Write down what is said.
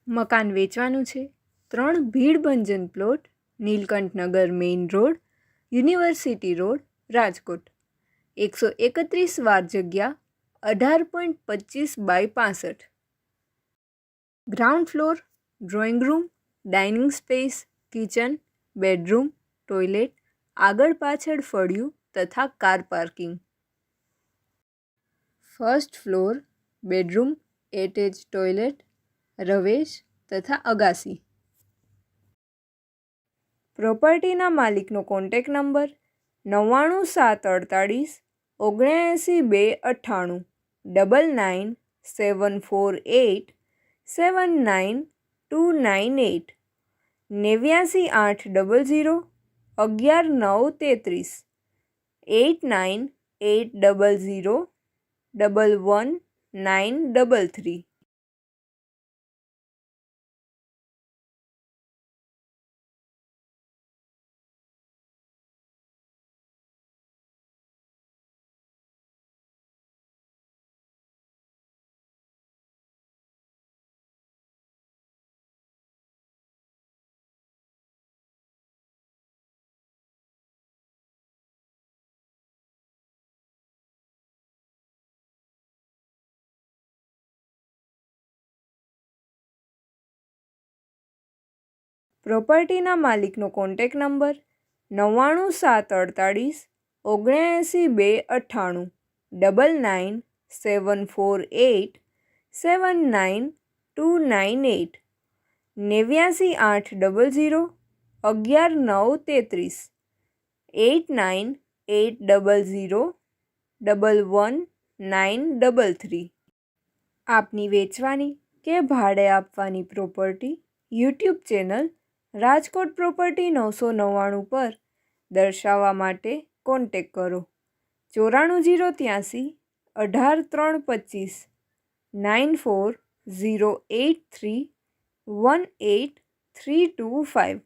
મકાન વેચવાનું છે. 3 Bhidbhanjan plot, Nilkanthnagar main road, university road, Rajkot. 131 વાર જગ્યા, 18.25 by 65. Ground floor, drawing room, dining space, kitchen, bedroom, toilet, આગળ પાછળ ફળિયું તથા car parking. First floor, bedroom, attach toilet, રવેશ તથા અગાસી. પ્રોપર્ટીના માલિકનો કોન્ટેક્ટ નંબર 99748 79298 99748 79298 89800 11933 89800 11933. પ્રોપર્ટીના માલિકનો કોન્ટેક્ટ નંબર 99748 79298 99748 79298 89800 11933 89800 11933. આપની વેચવાની કે ભાડે આપવાની property YouTube channel Rajkot property 999 પર દર્શાવવા માટે કોન્ટેક કરો. 94083 18325 94083 18325.